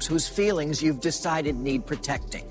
whose feelings you've decided need protecting.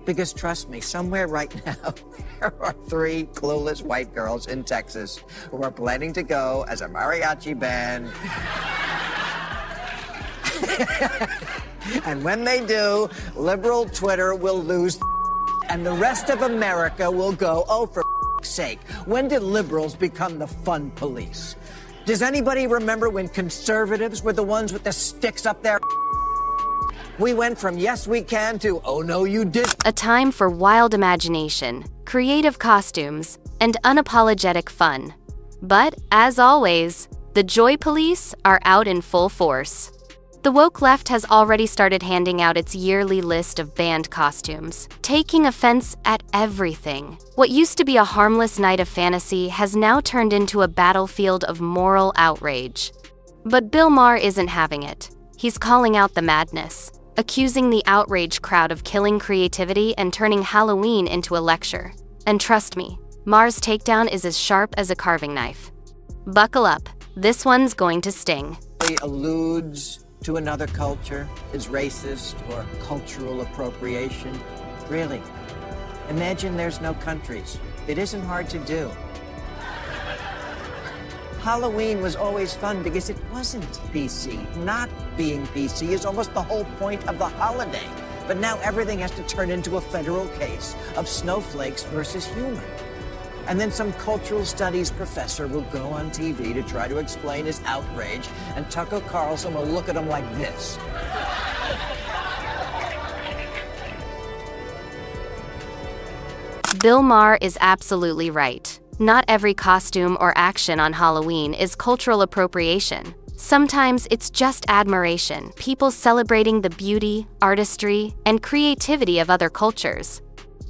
Because trust me, somewhere right now, there are 3 clueless white girls in Texas who are planning to go as a mariachi band. And when they do, liberal Twitter will lose and the rest of America will go, oh, for sake, when did liberals become the fun police? Does anybody remember when conservatives were the ones with the sticks up their? We went from yes we can to oh no you didn't. A time for wild imagination, creative costumes, and unapologetic fun. But, as always, the joy police are out in full force. The woke left has already started handing out its yearly list of banned costumes, taking offense at everything. What used to be a harmless night of fantasy has now turned into a battlefield of moral outrage. But Bill Maher isn't having it. He's calling out the madness, accusing the outrage crowd of killing creativity and turning Halloween into a lecture. And trust me, Maher's takedown is as sharp as a carving knife. Buckle up, this one's going to sting. He alludes to another culture is racist or cultural appropriation. Really, imagine there's no countries. It isn't hard to do. Halloween was always fun because it wasn't PC. Not being PC is almost the whole point of the holiday. But now everything has to turn into a federal case of snowflakes versus humor. And then some cultural studies professor will go on TV to try to explain his outrage, and Tucker Carlson will look at him like this. Bill Maher is absolutely right. Not every costume or action on Halloween is cultural appropriation. Sometimes it's just admiration, people celebrating the beauty, artistry, and creativity of other cultures.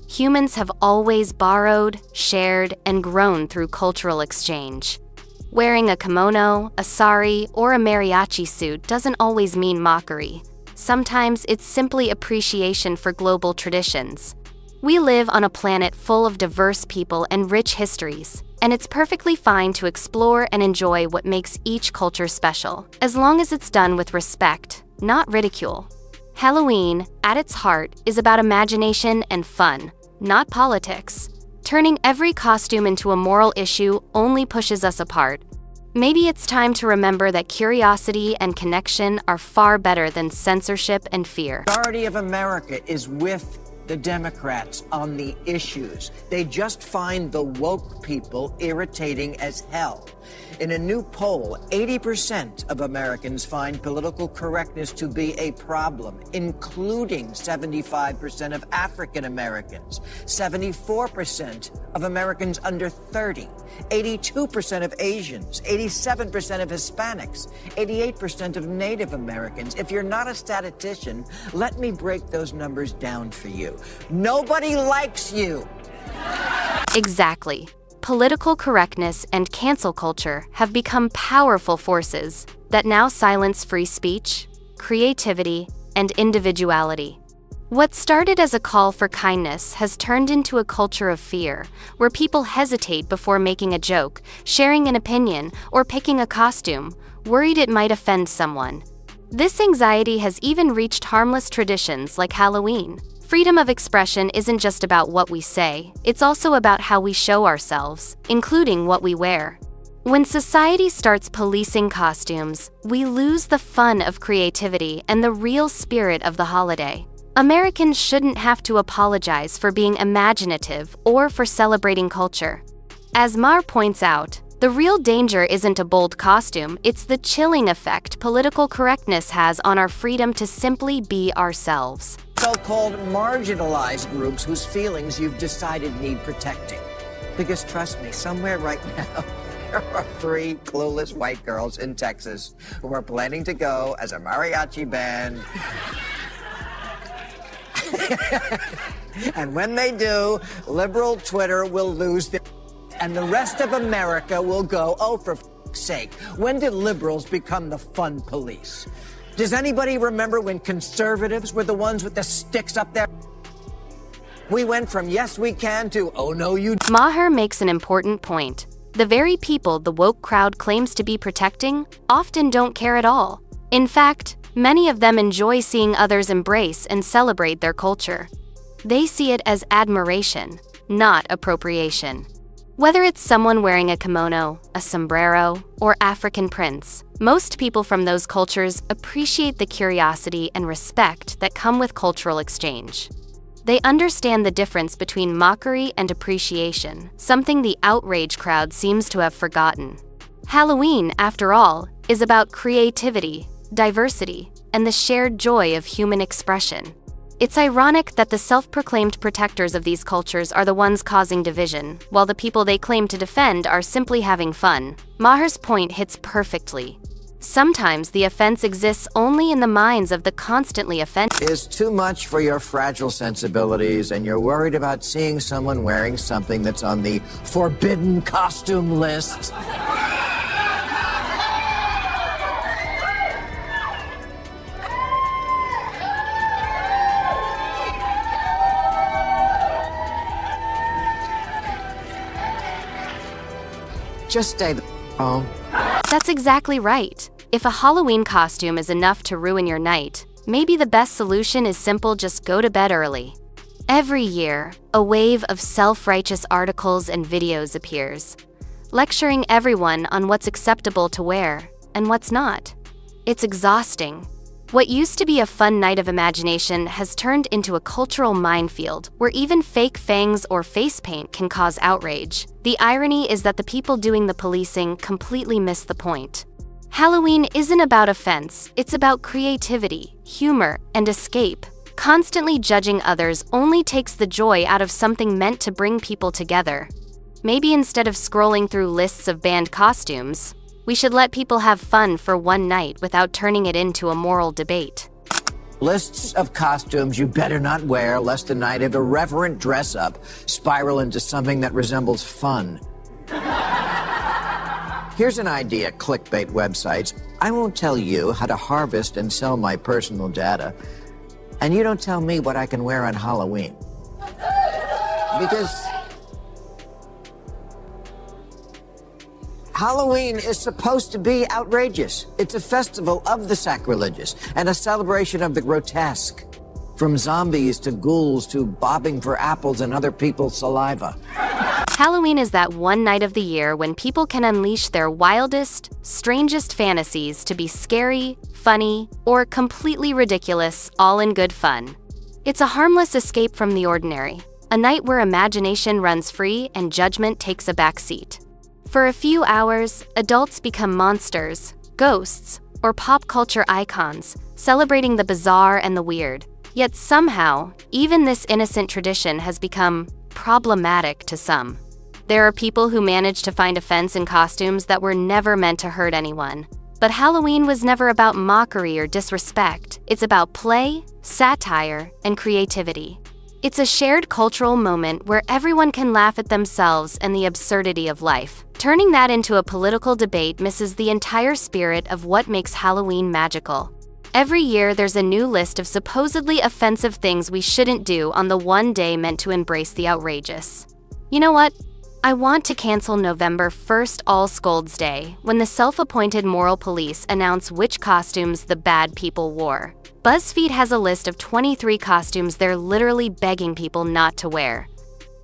Humans have always borrowed, shared, and grown through cultural exchange. Wearing a kimono, a sari, or a mariachi suit doesn't always mean mockery. Sometimes it's simply appreciation for global traditions. We live on a planet full of diverse people and rich histories, and it's perfectly fine to explore and enjoy what makes each culture special, as long as it's done with respect, not ridicule. Halloween, at its heart, is about imagination and fun, not politics. Turning every costume into a moral issue only pushes us apart. Maybe it's time to remember that curiosity and connection are far better than censorship and fear. The majority of America is with the Democrats on the issues. They just find the woke people irritating as hell. In a new poll, 80% of Americans find political correctness to be a problem, including 75% of African Americans, 74% of Americans under 30, 82% of Asians, 87% of Hispanics, 88% of Native Americans. If you're not a statistician, let me break those numbers down for you. Nobody likes you. Exactly. Political correctness and cancel culture have become powerful forces that now silence free speech, creativity, and individuality. What started as a call for kindness has turned into a culture of fear, where people hesitate before making a joke, sharing an opinion, or picking a costume, worried it might offend someone. This anxiety has even reached harmless traditions like Halloween. Freedom of expression isn't just about what we say, it's also about how we show ourselves, including what we wear. When society starts policing costumes, we lose the fun of creativity and the real spirit of the holiday. Americans shouldn't have to apologize for being imaginative or for celebrating culture. As Maher points out, the real danger isn't a bold costume, it's the chilling effect political correctness has on our freedom to simply be ourselves. So-called marginalized groups whose feelings you've decided need protecting. Because trust me, somewhere right now, there are 3 clueless white girls in Texas who are planning to go as a mariachi band. And when they do, liberal Twitter will lose their... And the rest of America will go, oh, for sake, when did liberals become the fun police? Does anybody remember when conservatives were the ones with the sticks up their? We went from yes we can to oh no you. Maher makes an important point. The very people the woke crowd claims to be protecting often don't care at all. In fact, Many of them enjoy seeing others embrace and celebrate their culture. They see it as admiration, not appropriation. Whether it's someone wearing a kimono, a sombrero, or African prints, most people from those cultures appreciate the curiosity and respect that come with cultural exchange. They understand the difference between mockery and appreciation, something the outrage crowd seems to have forgotten. Halloween, after all, is about creativity, diversity, and the shared joy of human expression. It's ironic that the self-proclaimed protectors of these cultures are the ones causing division, while the people they claim to defend are simply having fun. Maher's point hits perfectly. Sometimes the offense exists only in the minds of the constantly offended. Is too much for your fragile sensibilities, and you're worried about seeing someone wearing something that's on the forbidden costume list. Just stay home. That's exactly right. If a Halloween costume is enough to ruin your night, maybe the best solution is simple: just go to bed early. Every year, a wave of self-righteous articles and videos appears, lecturing everyone on what's acceptable to wear and what's not. It's exhausting. What used to be a fun night of imagination has turned into a cultural minefield where even fake fangs or face paint can cause outrage. The irony is that the people doing the policing completely miss the point. Halloween isn't about offense, it's about creativity, humor, and escape. Constantly judging others only takes the joy out of something meant to bring people together. Maybe instead of scrolling through lists of banned costumes, we should let people have fun for one night without turning it into a moral debate. Lists of costumes you better not wear, lest the night of irreverent dress-up spiral into something that resembles fun. Here's an idea, clickbait websites. I won't tell you how to harvest and sell my personal data, and you don't tell me what I can wear on Halloween. Because Halloween is supposed to be outrageous. It's a festival of the sacrilegious and a celebration of the grotesque. From zombies to ghouls to bobbing for apples and other people's saliva. Halloween is that one night of the year when people can unleash their wildest, strangest fantasies to be scary, funny, or completely ridiculous, all in good fun. It's a harmless escape from the ordinary, a night where imagination runs free and judgment takes a backseat. For a few hours, adults become monsters, ghosts, or pop culture icons, celebrating the bizarre and the weird. Yet somehow, even this innocent tradition has become problematic to some. There are people who manage to find offense in costumes that were never meant to hurt anyone. But Halloween was never about mockery or disrespect. It's about play, satire, and creativity. It's a shared cultural moment where everyone can laugh at themselves and the absurdity of life. Turning that into a political debate misses the entire spirit of what makes Halloween magical. Every year, there's a new list of supposedly offensive things we shouldn't do on the one day meant to embrace the outrageous. You know what? I want to cancel November 1st All Scolds Day, when the self-appointed moral police announce which costumes the bad people wore. BuzzFeed has a list of 23 costumes they're literally begging people not to wear.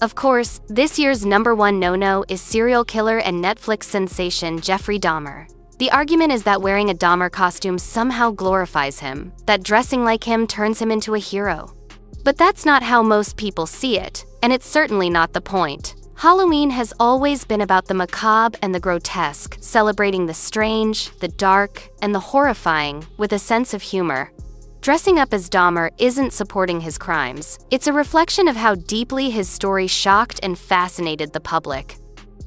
Of course, this year's #1 no-no is serial killer and Netflix sensation Jeffrey Dahmer. The argument is that wearing a Dahmer costume somehow glorifies him, that dressing like him turns him into a hero. But that's not how most people see it, and it's certainly not the point. Halloween has always been about the macabre and the grotesque, celebrating the strange, the dark, and the horrifying with a sense of humor. Dressing up as Dahmer isn't supporting his crimes. It's a reflection of how deeply his story shocked and fascinated the public.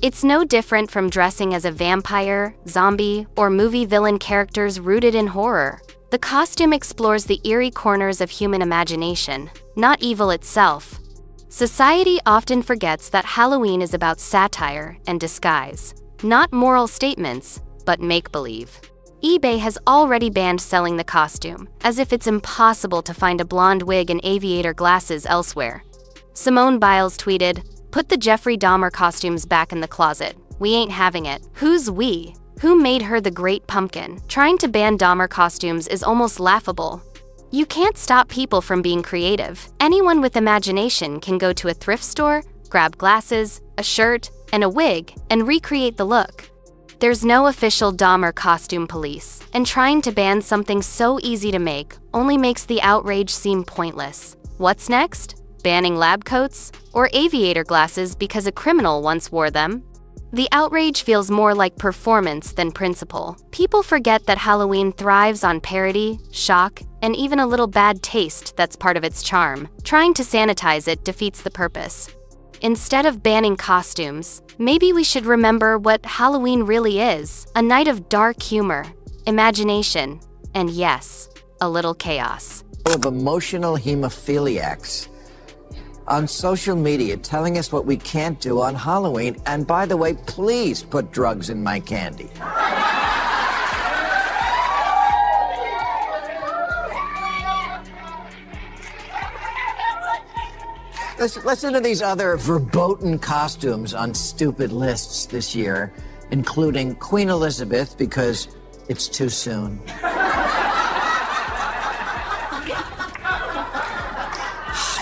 It's no different from dressing as a vampire, zombie, or movie villain characters rooted in horror. The costume explores the eerie corners of human imagination, not evil itself. Society often forgets that Halloween is about satire and disguise, not moral statements, but make-believe. eBay has already banned selling the costume, as if it's impossible to find a blonde wig and aviator glasses elsewhere. Simone Biles tweeted, "Put the Jeffrey Dahmer costumes back in the closet. We ain't having it." Who's we? Who made her the Great Pumpkin? Trying to ban Dahmer costumes is almost laughable. You can't stop people from being creative. Anyone with imagination can go to a thrift store, grab glasses, a shirt, and a wig, and recreate the look. There's no official Dahmer costume police, and trying to ban something so easy to make only makes the outrage seem pointless. What's next? Banning lab coats? Or aviator glasses because a criminal once wore them? The outrage feels more like performance than principle. People forget that Halloween thrives on parody, shock, and even a little bad taste that's part of its charm. Trying to sanitize it defeats the purpose. Instead of banning costumes, maybe we should remember what Halloween really is: a night of dark humor, imagination, and yes, a little chaos. Of emotional hemophiliacs on social media telling us what we can't do on Halloween. And by the way, please put drugs in my candy. Listen to these other verboten costumes on stupid lists this year, including Queen Elizabeth because it's too soon.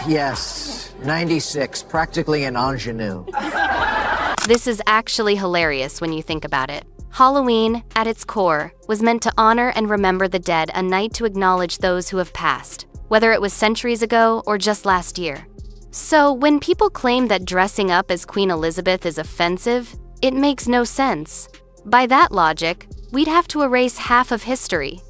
Yes, 96, practically an ingenue. This is actually hilarious when you think about it. Halloween, at its core, was meant to honor and remember the dead, a night to acknowledge those who have passed, whether it was centuries ago or just last year. So, when people claim that dressing up as Queen Elizabeth is offensive, it makes no sense. By that logic, we'd have to erase half of history.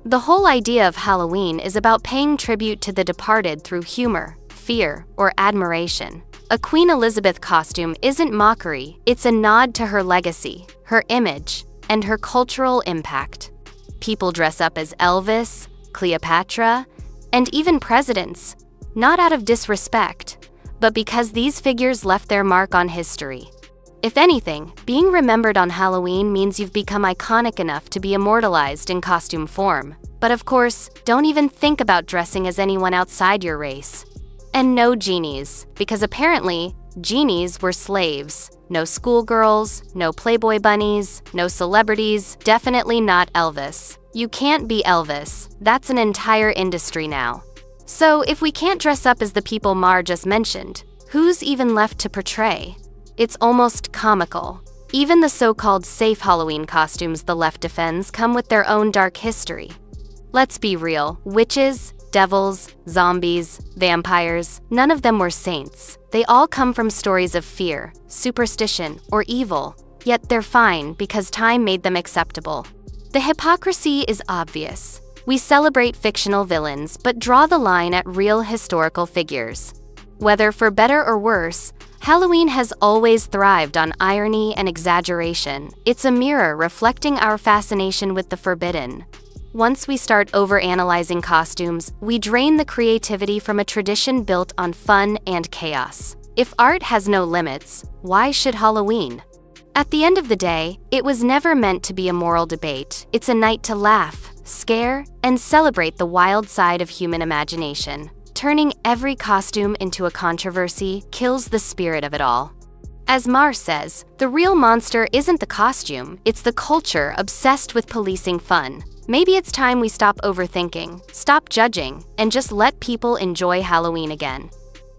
The whole idea of Halloween is about paying tribute to the departed through humor, fear, or admiration. A Queen Elizabeth costume isn't mockery, it's a nod to her legacy, her image, and her cultural impact. People dress up as Elvis, Cleopatra, and even presidents, not out of disrespect, but because these figures left their mark on history. If anything, being remembered on Halloween means you've become iconic enough to be immortalized in costume form. But of course, don't even think about dressing as anyone outside your race. And no genies, because apparently, genies were slaves. No schoolgirls, no Playboy bunnies, no celebrities, definitely not Elvis. You can't be Elvis. That's an entire industry now. So if we can't dress up as the people Maher just mentioned, who's even left to portray? It's almost comical. Even the so-called safe Halloween costumes the left defends come with their own dark history. Let's be real, witches, devils, zombies, vampires, none of them were saints. They all come from stories of fear, superstition, or evil, yet they're fine because time made them acceptable. The hypocrisy is obvious. We celebrate fictional villains, but draw the line at real historical figures. Whether for better or worse, Halloween has always thrived on irony and exaggeration. It's a mirror reflecting our fascination with the forbidden. Once we start overanalyzing costumes, we drain the creativity from a tradition built on fun and chaos. If art has no limits, why should Halloween? At the end of the day, it was never meant to be a moral debate. It's a night to laugh, scare, and celebrate the wild side of human imagination. Turning every costume into a controversy kills the spirit of it all. As Maher says, the real monster isn't the costume, it's the culture obsessed with policing fun. Maybe it's time we stop overthinking, stop judging, and just let people enjoy Halloween again.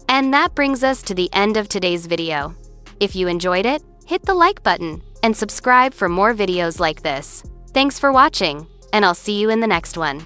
And that brings us to the end of today's video. If you enjoyed it, hit the like button and subscribe for more videos like this. Thanks for watching, and I'll see you in the next one.